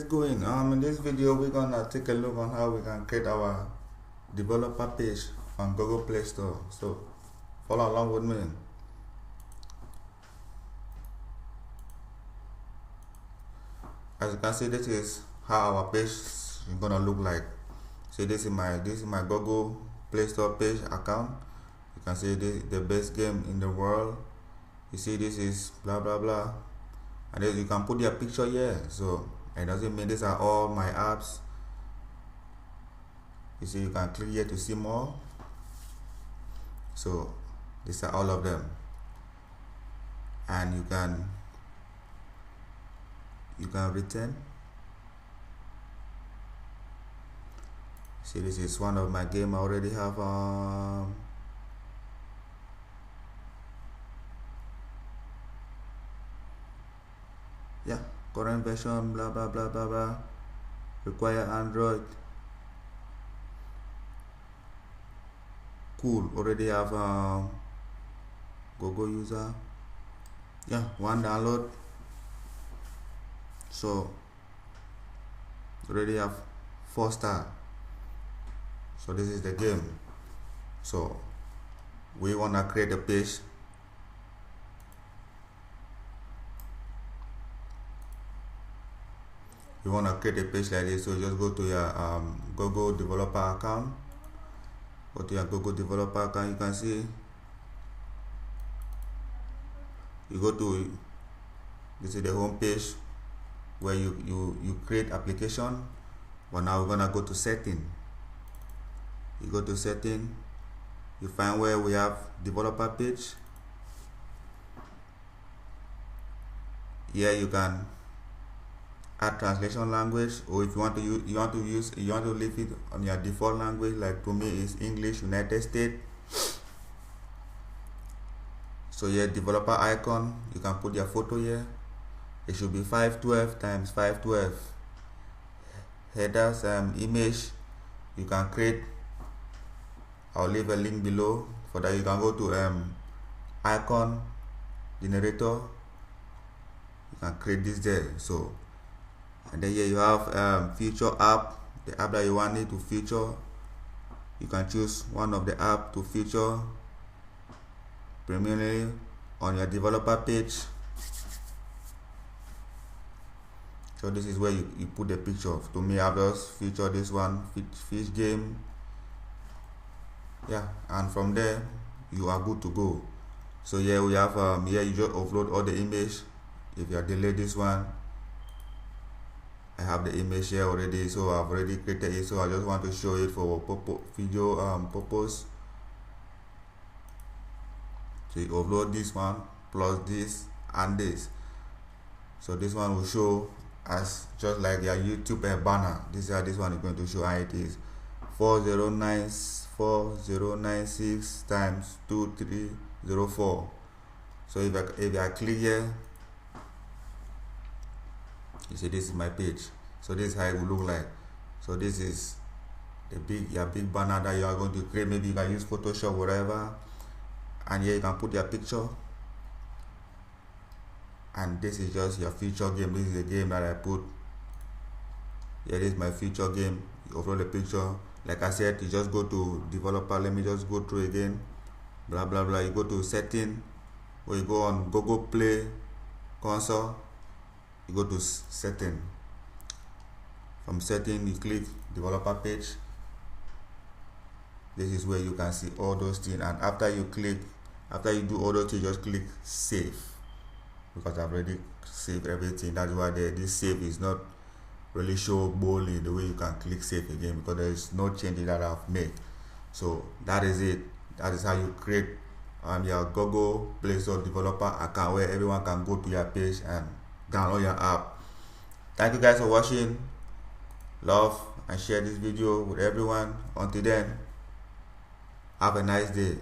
let's go in. In this video we're gonna take a look on how we can create our developer page on Google Play Store. So follow along with me. As you can see, this is how our page is gonna look like. See, this is my Google Play Store page account. You can see this the best game in the world. You see, this is blah blah blah, and then you can put your picture here. So it doesn't mean these are all my apps. You see, you can click here to see more. So these are all of them, and you can return. See, this is one of my game I already have. Yeah, current version, blah blah blah blah blah, require Android. Cool, already have Google user. Yeah, one download. So already have 4 star. So this is the game. So we wanna create a page. You wanna create a page like this. So just go to your Google developer account. Go to your Google developer account. You can see you go to this is the home page where you create application. But now we're gonna go to setting. You go to setting, you find where we have developer page. Here you can add translation language, or if you want to leave it on your default language, like to me is English United States. So here developer icon, you can put your photo here. It should be 512 times 512. Headers image, you can create. I'll leave a link below for that. You can go to icon generator. You can create this there. So, and then here you have feature app, the app that you want it to feature. You can choose one of the app to feature primarily on your developer page. So this is where you put the picture. To me, I've just featured this one, fish game. Yeah, and from there you are good to go. So here we have here you just upload all the image. If you delete this one, I have the image here already, so I've already created it. So I just want to show it for video purpose. So you upload this one plus this and this. So this one will show as just like your YouTube banner. This is how this one is going to show, and it is 4096 times 2304. So if I click here, you see this is my page. So this is how it will look like. So this is your big banner that you are going to create. Maybe you can use Photoshop, whatever, and here you can put your picture. And this is just your feature game. This is the game that I put. Here is my feature game. You upload the picture. Like I said, you just go to developer. Let me just go through again. Blah blah blah. You go to setting, or you go on Google Play console. You go to setting. From setting, you click developer page. This is where you can see all those things. And after you do all those things, just click save, because I've already saved everything. That's why this save is not really show boldly the way you can click save again, because there is no changes that I've made. So that is it. That is how you create your Google Play Store developer account, where everyone can go to your page and download your app. Thank you guys for watching. Love and share this video with everyone. Until then, have a nice day.